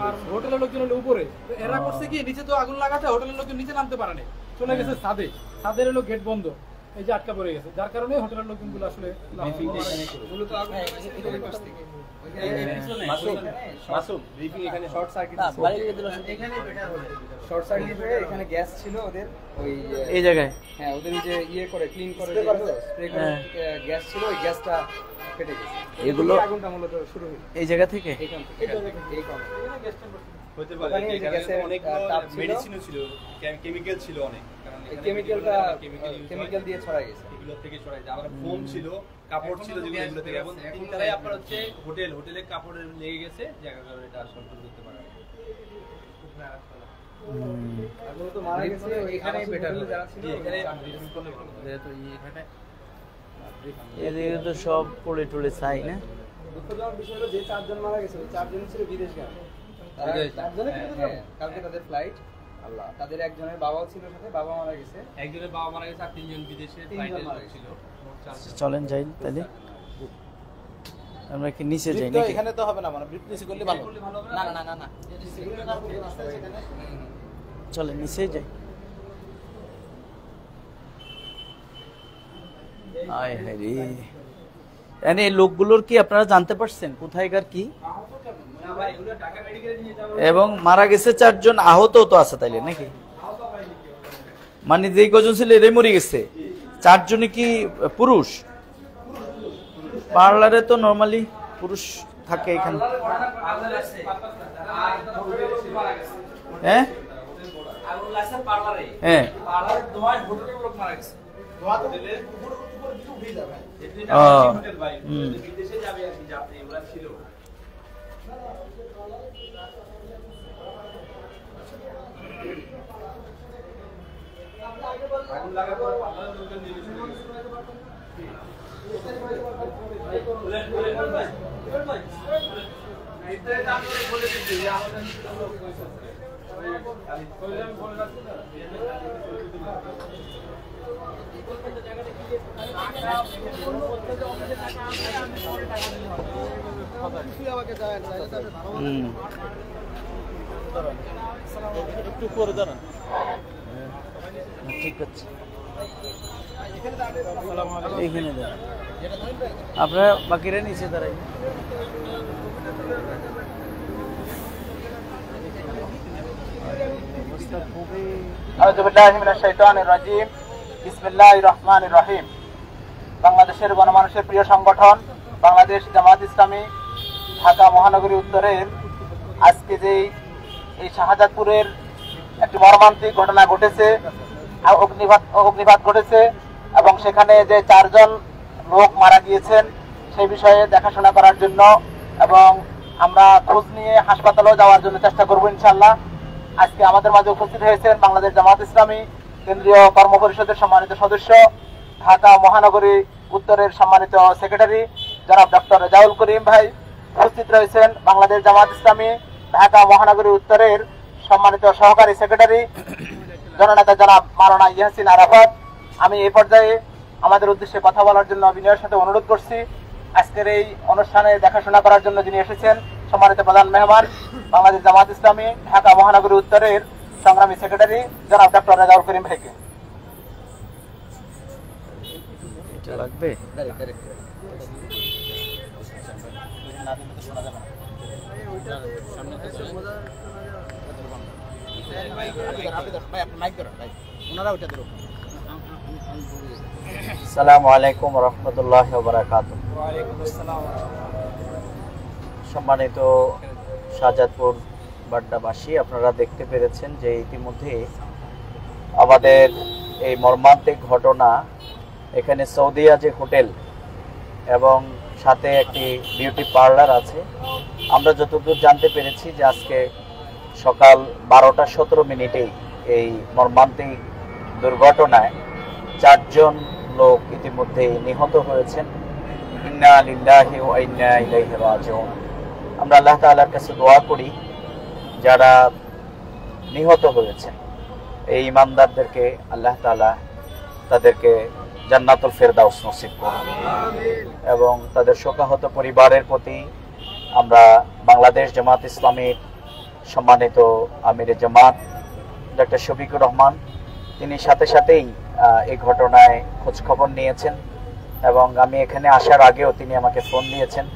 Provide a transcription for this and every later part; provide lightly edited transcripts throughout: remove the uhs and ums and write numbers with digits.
আর হোটেলের লোকজন হলো উপরে, তো এরা করছে কি নিচে তো আগুন লাগাতে হোটেলের লোকজন নিচে নামতে পারে না, চলে গেছে ছাদে। ছাদের হলো গেট বন্ধ, এই যে আটকা পড়ে গেছে, যার কারণে হোটেলের লোকজনগুলো আসলে মূলত আগুন শর্ট সার্কিট হয়ে এখানে গ্যাস ছিল ওদের ওই এই জায়গায়, হ্যাঁ ওদের যে ইয়ে করে ক্লিন করে স্প্রে করে গ্যাস ছিল, ওই গ্যাসটা ফেটে গেছে। এগুলো আগুনটা মূলত শুরু হয় এই জায়গা থেকে। এইখান থেকে এই কারণে হতে পারে এখানে অনেক মেডিসিন ছিল, কেমিক্যাল ছিল অনেক, কারণ এই কেমিক্যালটা কেমিক্যাল দিয়ে ছড়াই গেছে, এগুলো থেকে ছড়াই যায়। আবার ফোম ছিল, কাপড় ছিল, যেগুলো এগুলো থেকে। এবং তিনটায় আপনার হচ্ছে হোটেলে কাপড়ে লেগে গেছে, জায়গা কারণে এটা কন্ট্রোল করতে পারে না। আগুন তো মারা গেছে এখানেই বেটার যারা ছিল এখানে যেহেতু এখানে এদিকে তো সব পড়ে টলে চাই না। দুঃখজনক বিষয় হলো যে 4 জন মারা গেছে, ওই 4 জন ছিল বিদেশগামী। কালকে তাদের ফ্লাইট, আল্লাহ, তাদের একজনের বাবাও ছিল সাথে, বাবা মারা গেছে, একজনের বাবা মারা গেছে, আর তিনজন বিদেশে ফ্লাইটে ছিল। চলেন যাই তাহলে, আমরা কি নিচে যাই নাকি? এখানে তো হবে না, মানে ব্রিফ নিচে করলে ভালো। না না না না, চলেন নিচে যাই। আয় হরি, এনে এই লোকগুলোর কি আপনারা জানতে পারছেন কোথায়কার কি? এবং মারা গেছে 4 জন, আহত তো আছে তাইলে নাকি? মানে যেই কজন ছিল এরাই মরে গেছে, 4 জনই কি পুরুষ? পার্লারে তো নরমালি পুরুষ থাকে এখানে। হ্যাঁ হ্যাঁ, আগুন লাগার পর আপনারা লোকজন নিয়ে একটু করে দাঁড়ান, ঠিক আছে। এইখানে দাঁড়ান, আপনারা বাকিরা নিচে দাঁড়াই। বাংলাদেশের গণমানুষের প্রিয় সংগঠন বাংলাদেশ জামাত ইসলামী ঢাকা মহানগরী উত্তরের আজকে যে এই শাহজাদপুরের একটি মর্মান্তিক ঘটনা ঘটেছে, অগ্নিঘাত ঘটেছে, এবং সেখানে যে 4 জন লোক মারা গিয়েছেন সেই বিষয়ে দেখাশোনা করার জন্য এবং আমরা খোঁজ নিয়ে হাসপাতালেও যাওয়ার জন্য চেষ্টা করবো ইনশাআল্লাহ। আজকে আমাদের মাঝে উপস্থিত হয়েছেন বাংলাদেশ জামাত ইসলামী কেন্দ্রীয় কর্মপরিষদের সম্মানিত সদস্য, ঢাকা মহানগরী উত্তরের সম্মানিত সেক্রেটারি জনাব ডক্টর রেজাউল করিম ভাই, উপস্থিত রয়েছেন বাংলাদেশ জামাত ইসলামী ঢাকা মহানগরী উত্তরের সম্মানিত সহকারী সেক্রেটারি জননেতা জনাব মাওলানা ইয়াসিন আরাফাত। আমি এই পর্যায়ে আমাদের উদ্দেশ্যে কথা বলার জন্য বিনয়ের সাথে অনুরোধ করছি, আজকের এই অনুষ্ঠানে দেখাশোনা করার জন্য যিনি এসেছেন সম্মানিত প্রধান মেহমান বাংলাদেশ জামাত ইসলামী ঢাকা মহানগরী উত্তরের সংগ্রামী সেক্রেটারি জনাব ডক্টর রেজাউল করিম ভাইকে। লাগবে আসসালামু আলাইকুম ওয়া রাহমাতুল্লাহি ওয়া বারাকাতুহু। সম্মানিত শাহজাদপুর বাড্ডাবাসী, আপনারা দেখতে পেরেছেন যে ইতিমধ্যে আমাদের এই মর্মান্তিক ঘটনা, এখানে সৌদিয়া যে হোটেল এবং সাথে একটি বিউটি পার্লার আছে, আমরা যতদূর জানতে পেরেছি যে আজকে সকাল 12টা 17 মিনিটেই এই মর্মান্তিক দুর্ঘটনায় 4 জন লোক ইতিমধ্যে নিহত হয়েছেন। ইন্না লিল্লাহি ওয়া ইন্না ইলাইহি রাজিউন। আমরা আল্লাহ তাআলার কাছে দোয়া করি যারা নিহত হয়েছেন এই ইমানদারদেরকে আল্লাহ তাআলা তাদেরকে জান্নাতুল ফেরদাউস নসিব করুন, এবং তাদের শোকাহত পরিবারের প্রতি আমরা বাংলাদেশ জামাত ইসলামীর সম্মানিত আমিরে জামাত ডক্টর শফিকুর রহমান, তিনি সাথে সাথেই এই ঘটনায় খোঁজ খবর নিয়েছেন এবং আমি এখানে আসার আগেও তিনি আমাকে ফোন দিয়েছেন।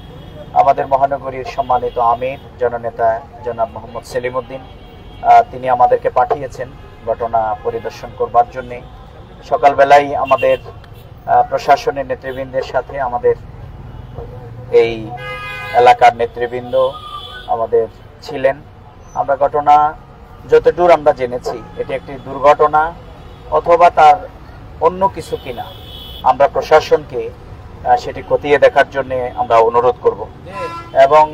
আমাদের মহানগরীর সম্মানিত আমির জননেতা জনাব মোহাম্মদ সেলিম উদ্দিন, তিনি আমাদেরকে পাঠিয়েছেন ঘটনা পরিদর্শন করবার জন্যে। সকালবেলায় আমাদের প্রশাসনের নেতৃবৃন্দের সাথে আমাদের এই এলাকার নেতৃবৃন্দ আমাদের ছিলেন। আমরা ঘটনা যতদূর আমরা জেনেছি এটি একটি দুর্ঘটনা অথবা তার অন্য কিছু কিনা, আমরা প্রশাসনকে সেটি খতিয়ে দেখার জন্য আমরা অনুরোধ করব। এবং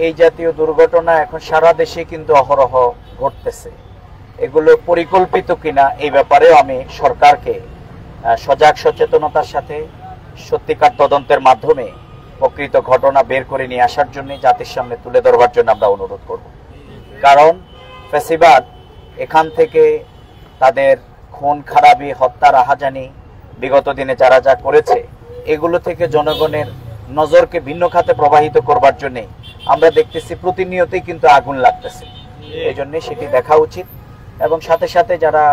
এই জাতীয় দুর্ঘটনা এখন সারা দেশে কিন্তু অহরহ ঘটতেছে, এগুলো পরিকল্পিত কিনা এই ব্যাপারেও আমি সরকারকে সজাগ সচেতনতার সাথে সত্যিকার তদন্তের মাধ্যমে প্রকৃত ঘটনা বের করে নিয়ে আসার জন্য জাতির সামনে তুলে ধরবার জন্য আমরা অনুরোধ করব। কারণ ফ্যাসিবাদ এখান থেকে তাদের খুন খারাপি, হত্যা, রাহাজানি বিগত দিনে যারা যা করেছে এগুলো থেকে জনগণের নজরকে ভিন্ন খাতে প্রবাহিত করবার জন্য আমরা দেখতেছি প্রতিনিয়তই কিন্তু আগুন লাগতেছে। এই জন্য সেটি দেখা উচিত। এবং সাথে সাথে যারা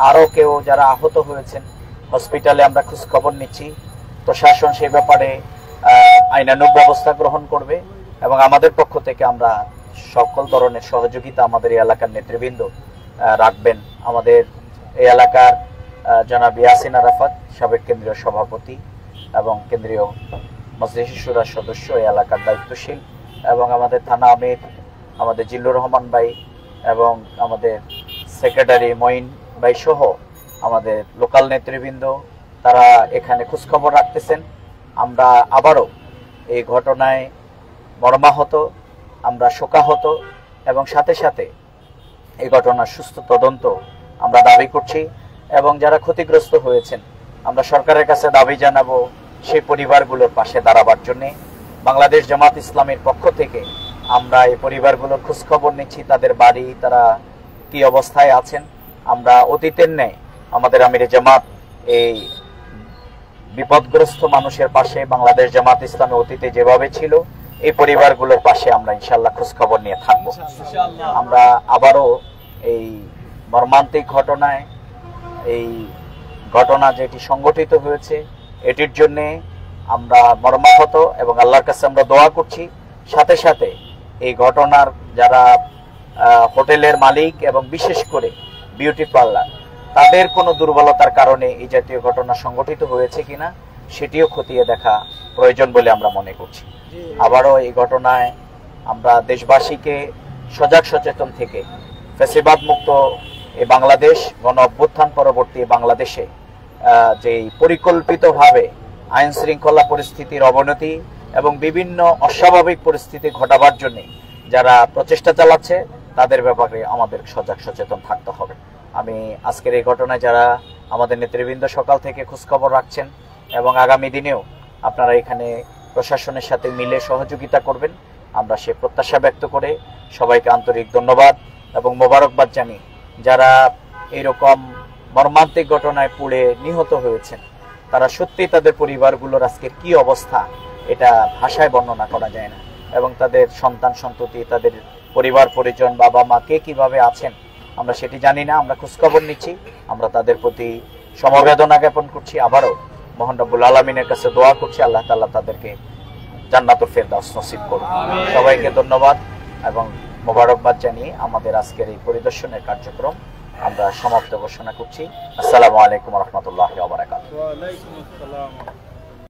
আরো কেউ যারা আহত হয়েছেন হসপিটালে আমরা খোঁজ খবর নিচ্ছি, প্রশাসন সেই ব্যাপারে আইনানুগ ব্যবস্থা গ্রহণ করবে এবং আমাদের পক্ষ থেকে আমরা সকল ধরনের সহযোগিতা আমাদের এই এলাকার নেতৃবৃন্দ রাখবেন। আমাদের এই এলাকার জনাব ইয়াসিন আরাফাত, সাবেক কেন্দ্রীয় সভাপতি এবং কেন্দ্রীয় মজলিস শুরার সদস্য, এই এলাকার দায়িত্বশীল, এবং আমাদের থানা আমির আমাদের জিল্লুর রহমান ভাই এবং আমাদের সেক্রেটারি মঈন ভাই সহ আমাদের লোকাল নেতৃবৃন্দ, তারা এখানে খোঁজখবর রাখতেছেন। আমরা আবারও এই ঘটনায় মর্মাহত, আমরা শোকাহত এবং সাথে সাথে এই ঘটনার সুস্থ তদন্ত আমরা দাবি করছি। এবং যারা ক্ষতিগ্রস্ত হয়েছেন আমরা সরকারের কাছে দাবি জানাবো সেই পরিবারগুলোর পাশে দাঁড়াবার জন্যে। বাংলাদেশ জামাত ইসলামের পক্ষ থেকে আমরা এই পরিবারগুলোর খোঁজখবর নিচ্ছি, তাদের বাড়ি, তারা কি অবস্থায় আছেন। আমরা অতীতের ন্যায় আমাদের আমিরে জামাত এই বিপদগ্রস্ত মানুষের পাশে, বাংলাদেশ জামাত ইসলামে অতীতে যেভাবে ছিল এই পরিবারগুলোর পাশে আমরা ইনশাআল্লাহ খোঁজখবর নিয়ে থাকবো। আমরা আবারও এই মর্মান্তিক ঘটনায়, এই ঘটনা যেটি সংগঠিত হয়েছে এটির জন্য আমরা মর্মাহত এবং আল্লাহর কাছে আমরা দোয়া করছি। সাথে সাথে এই ঘটনার যারা হোটেলের মালিক এবং বিশেষ করে বিউটি পার্লার, তাদের কোনো দুর্বলতার কারণে এই জাতীয় ঘটনা সংগঠিত হয়েছে কিনা সেটিও খতিয়ে দেখা প্রয়োজন বলে আমরা মনে করছি। আবারও এই ঘটনায় আমরা দেশবাসীকে সজাগ সচেতন থেকে ফ্যাসিবাদ মুক্ত এই বাংলাদেশ, গণ অভ্যুত্থান পরবর্তী বাংলাদেশে যে পরিকল্পিতভাবে আইন শৃঙ্খলা পরিস্থিতির অবনতি এবং বিভিন্ন অস্বাভাবিক পরিস্থিতি ঘটাবার জন্য যারা প্রচেষ্টা চালাচ্ছে তাদের ব্যাপারে আমাদের সজাগ সচেতন থাকতে হবে। আমি আজকের এই ঘটনায় যারা আমাদের নেতৃবৃন্দ সকাল থেকে খোঁজখবর রাখছেন এবং আগামী দিনেও আপনারা এখানে প্রশাসনের সাথে মিলে সহযোগিতা করবেন, আমরা সে প্রত্যাশা ব্যক্ত করে সবাইকে আন্তরিক ধন্যবাদ এবং মোবারকবাদ জানি। যারা এরকম মর্মান্তিক ঘটনায় পুড়ে নিহত হয়েছেন তারা সত্যি তাদের পরিবারগুলোর আজকের কি অবস্থা এটা ভাষায় বর্ণনা করা যায় না। এবং তাদের সন্তান সন্ততি, তাদের পরিবার পরিজন, বাবা মা কে কিভাবে আছেন আমরা সেটি জানি না। আমরা খোঁজখবর নিচ্ছি, আমরা তাদের প্রতি সমবেদনা জ্ঞাপন করছি। আবারও মহান রব্বুল আলামিনের কাছে দোয়া করছি আল্লাহ তাআলা তাদেরকে জান্নাতুল ফেরদাউস নসিব করুন। সবাইকে ধন্যবাদ এবং মোবারকবাদ জানিয়ে আমাদের আজকের এই পরিদর্শনের কার্যক্রম আমরা সমাপ্ত ঘোষণা করছি। আসসালামু আলাইকুম ওয়া রাহমাতুল্লাহি ওয়া বারাকাতুহু।